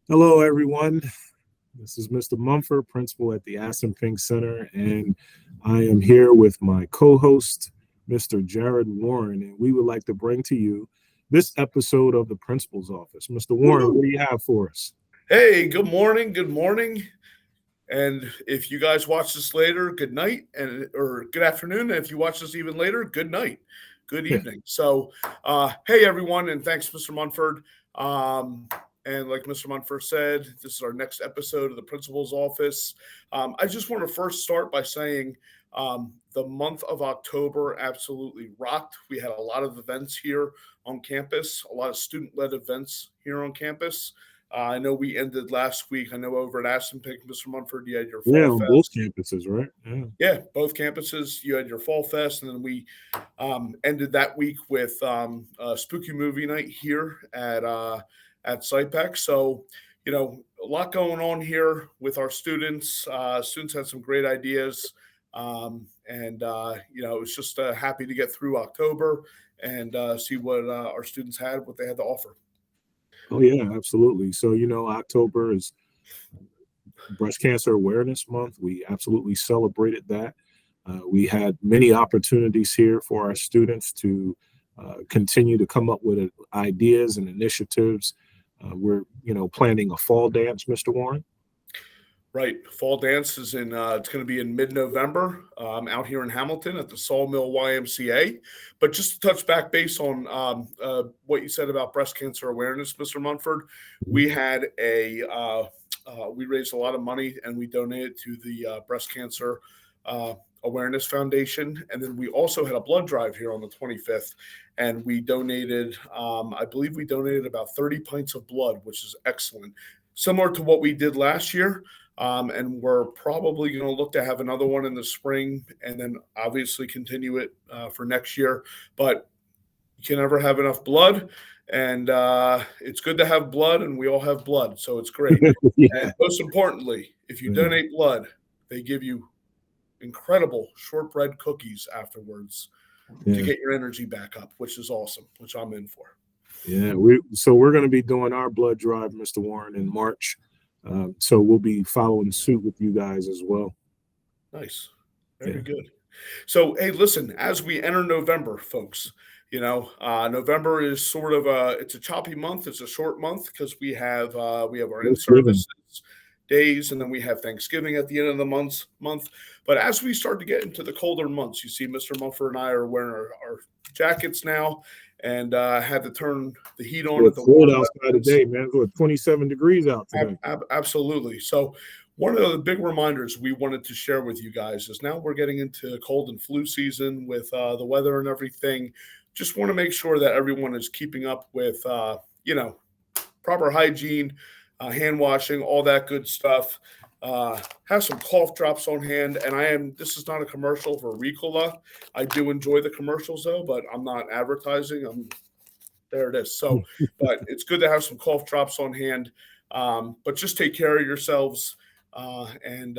Hello, everyone. This is Mr. Munford, principal at the Pink Center, and I am here with my co-host, Mr. Jared Warren, and we would like to bring to you this episode of the Principal's Office. Mr. Warren, what Woo. do you have for us? Hey, good morning. Good morning. And if you guys watch this later, good night and or good afternoon. And if you watch this even later, good night, good Yeah, evening. Hey everyone, and thanks, Mr. Munford. Um, and like Mr. Munford said, this is our next episode of the Principal's Office. I just want to first start by saying the month of October absolutely rocked. We had a lot of events here on campus, a lot of student-led events here on campus. I know we ended last week. I know over at Aston Pink, Mr. Munford, you had your yeah, Fall on both Fest. campuses, right? Yeah, Yeah, both campuses. You had your Fall Fest, and then we ended that week with a spooky movie night here at SciPec. So, a lot going on here with our students. Students had some great ideas, it was just happy to get through October and see what our students had, what they had to offer. oh yeah, absolutely. So October is Breast Cancer Awareness Month. We absolutely celebrated that. We had many opportunities here for our students to continue to come up with ideas and initiatives. We're, planning a fall dance, Mr. Warren. Right. Fall dance is it's going to be in mid November out here in Hamilton at the Sawmill YMCA. But just to touch back base on what you said about breast cancer awareness, Mr. Munford, we had we raised a lot of money and we donated to the Breast Cancer Awareness Foundation. And then we also had a blood drive here on the 25th. And we donated, I believe we donated about 30 pints of blood, which is excellent. Similar to what we did last year. And we're probably going to look to have another one in the spring and then obviously continue it for next year. But you can never have enough blood. And it's good to have blood, and we all have blood. So it's great. Yeah, And most importantly, if you yeah, donate blood, they give you incredible shortbread cookies afterwards to yeah. get your energy back up, which is awesome, which I'm in for. Yeah. We're going to be doing our blood drive, Mr. Warren, in March. So we'll be following suit with you guys as well. Nice. Yeah. Very good. So, hey, listen, as we enter November, folks, November is sort of it's a choppy month. It's a short month because we have our in Thanksgiving. services days, and then we have Thanksgiving at the end of the month. But as we start to get into the colder months, you see, Mr. Mumford and I are wearing our jackets now, and had to turn the heat on Yeah, at the cold warm outside residence. today, man. It's what, 27 degrees out today. Absolutely. So, one of the big reminders we wanted to share with you guys is now we're getting into cold and flu season with the weather and everything. Just want to make sure that everyone is keeping up with, proper hygiene, hand washing, all that good stuff. Have some cough drops on hand. And this is not a commercial for Ricola. I do enjoy the commercials though, but I'm not advertising. There it is. But it's good to have some cough drops on hand. But just take care of yourselves, and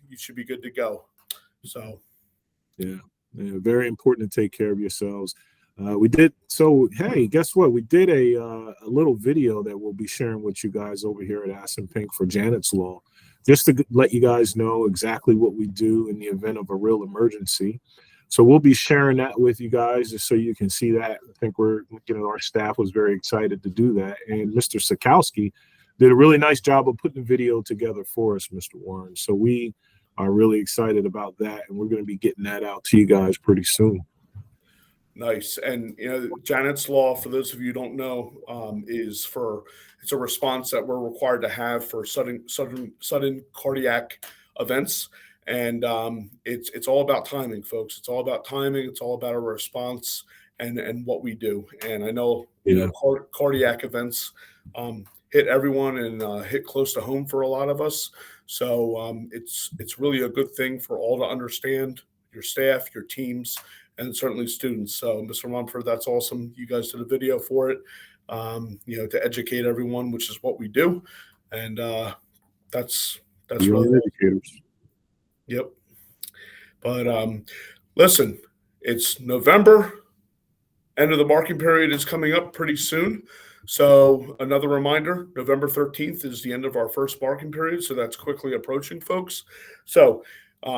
you should be good to go. So, Yeah. Yeah. Very important to take care of yourselves. We did so. Hey, guess what? We did a little video that we'll be sharing with you guys over here at Aston Pink for Janet's Law, just to let you guys know exactly what we do in the event of a real emergency. So we'll be sharing that with you guys just so you can see that. I think our staff was very excited to do that, and Mr. Sikowski did a really nice job of putting the video together for us, Mr. Warren. So we are really excited about that, and we're going to be getting that out to you guys pretty soon. nice. And Janet's law, for those of you who don't know, it's a response that we're required to have for sudden cardiac events. And it's all about timing, folks. It's all about timing. It's all about a response and what we do. And I know Yeah. cardiac events hit everyone and hit close to home for a lot of us. So it's really a good thing for all to understand, your staff, your teams, and certainly students. So, Mr. Mumford, that's awesome. You guys did a video for it, to educate everyone, which is what we do, and that's that's You really are awesome. educators. Yep. But listen, it's November. End of the marking period is coming up pretty soon. So another reminder, November 13th is the end of our first marking period. So that's quickly approaching, folks. So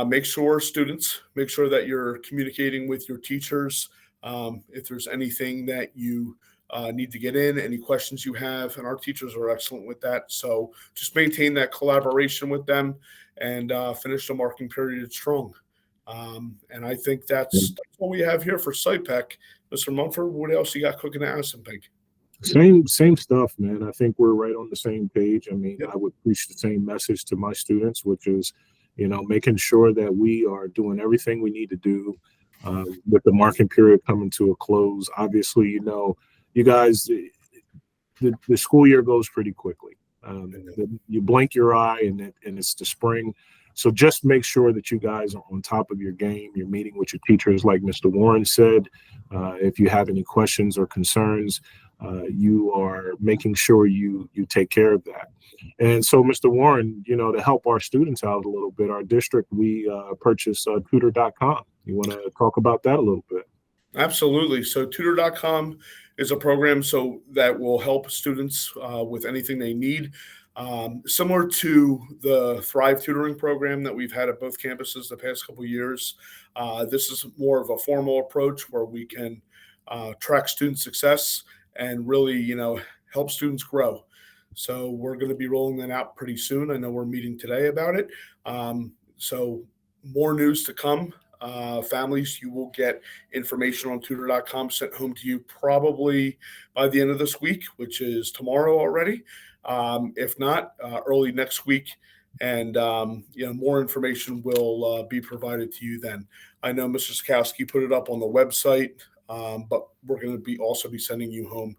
make sure that you're communicating with your teachers. If there's anything that you need to get in, any questions you have, and our teachers are excellent with that. So just maintain that collaboration with them and finish the marking period strong. And I think that's what we have here for SciPec. Mr. Munford, what else you got cooking at Addison Pink? Same stuff, man. I think we're right on the same page. I mean, Yep. I would preach the same message to my students, which is, making sure that we are doing everything we need to do with the marking period coming to a close. Obviously, you guys, the school year goes pretty quickly. You blink your eye and it's the spring. So just make sure that you guys are on top of your game. You're meeting with your teachers, like Mr. Warren said. If you have any questions or concerns, you are making sure you take care of that. And so, Mr. Warren, to help our students out a little bit, our district, we purchased tutor.com. You want to talk about that a little bit? Absolutely. So tutor.com is a program that will help students with anything they need. Similar to the Thrive tutoring program that we've had at both campuses the past couple of years. This is more of a formal approach where we can track student success and really, help students grow. So we're going to be rolling that out pretty soon. I know we're meeting today about it. So more news to come. Families, you will get information on tutor.com sent home to you probably by the end of this week, which is tomorrow already. If not, early next week. And, more information will be provided to you then. I know Mr. Sikowski put it up on the website, but we're going to also be sending you home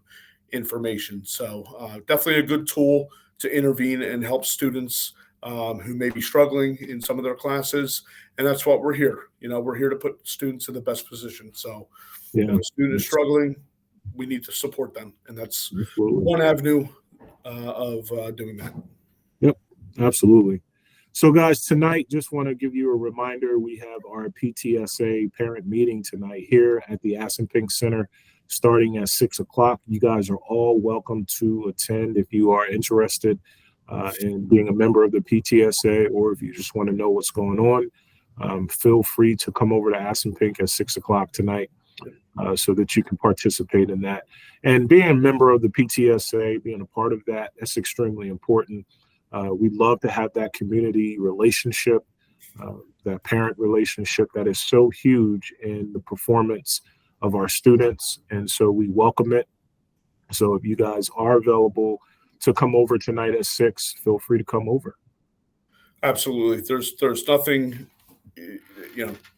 information. So definitely a good tool to intervene and help students who may be struggling in some of their classes. And that's what we're here. We're here to put students in the best position. So if a student is struggling, we need to support them. And that's one avenue of doing that. Yep, absolutely. So, guys, tonight, just want to give you a reminder. We have our PTSA parent meeting tonight here at the Addison Pink Center starting at 6 o'clock. You guys are all welcome to attend if you are interested in being a member of the PTSA, or if you just want to know what's going on. Feel free to come over to Addison Pink at 6 o'clock tonight so that you can participate in that. And being a member of the PTSA, being a part of that, that's extremely important. We'd love to have that community relationship, that parent relationship that is so huge in the performance of our students. And so we welcome it. So if you guys are available to come over tonight at 6, feel free to come over. Absolutely. There's nothing,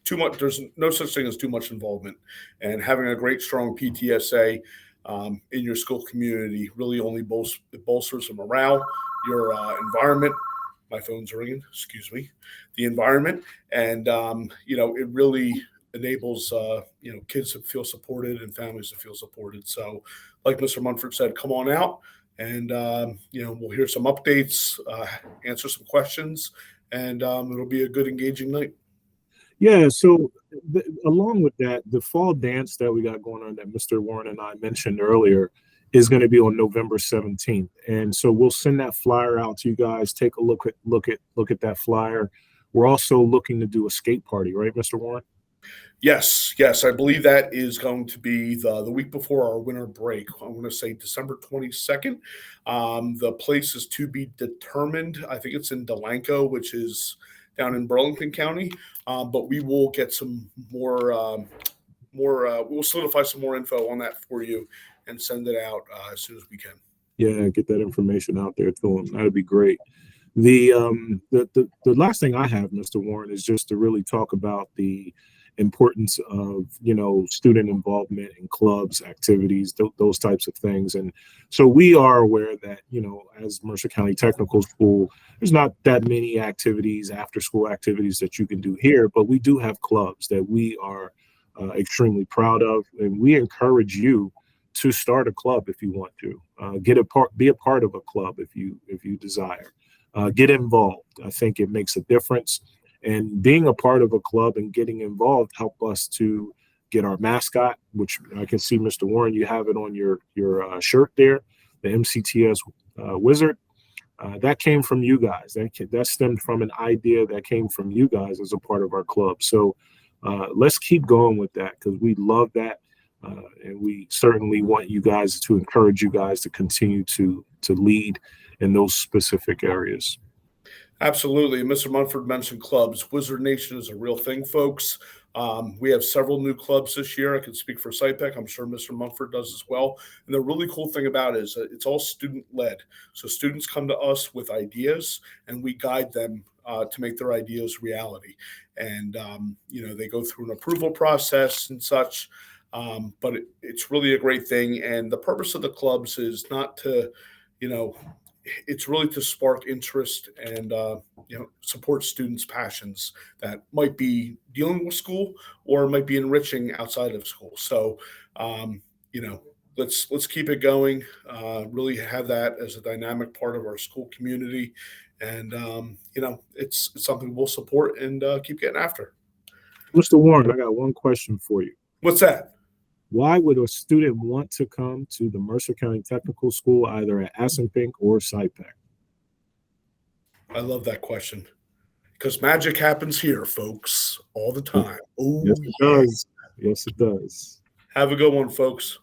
too much. There's no such thing as too much involvement, and having a great, strong PTSA in your school community really only bolsters the morale, your environment. My phone's ringing. Excuse me. The environment, and it really enables kids to feel supported and families to feel supported. So, like Mr. Munford said, come on out. And, we'll hear some updates, answer some questions, and it'll be a good, engaging night. Yeah, so along with that, the fall dance that we got going on that Mr. Warren and I mentioned earlier is going to be on November 17th. And so we'll send that flyer out to you guys. Take a look at that flyer. We're also looking to do a skate party, right, Mr. Warren? Yes. I believe that is going to be the week before our winter break. I'm going to say December 22nd. The place is to be determined. I think it's in Delanco, which is down in Burlington County. But we will get some more, we'll solidify some more info on that for you and send it out as soon as we can. Yeah, get that information out there to them. That'd be great. The last thing I have, Mr. Warren, is just to really talk about the importance of student involvement in clubs, activities, those types of things. And so we are aware that as Mercer County Technical School, there's not that many activities, after school activities that you can do here, but we do have clubs that we are extremely proud of, and we encourage you to start a club if you want to. Be a part of a club if you desire. Get involved. I think it makes a difference. And being a part of a club and getting involved help us to get our mascot, which I can see, Mr. Warren, you have it on your shirt there. the MCTS Wizard. That came from you guys. That stemmed from an idea that came from you guys as a part of our club. So let's keep going with that, because we love that. And we certainly want you guys to encourage you guys to continue to lead in those specific areas. Absolutely. Mr. Munford mentioned clubs. Wizard Nation is a real thing, folks. We have several new clubs this year. I can speak for SciPec. I'm sure Mr. Munford does as well. And the really cool thing about it is that it's all student-led. So students come to us with ideas, and we guide them to make their ideas reality. And, they go through an approval process and such. But it's really a great thing. And the purpose of the clubs is not to, it's really to spark interest and support students' passions that might be dealing with school or might be enriching outside of school. So let's keep it going. Really have that as a dynamic part of our school community, and it's something we'll support and keep getting after. Mr. Warren, I got one question for you. What's that? Why would a student want to come to the Mercer County Technical School, either at Assunpink or SciPec? I love that question, because magic happens here, folks, all the time. Oh, yes, it does. Yes, it does. Have a good one, folks.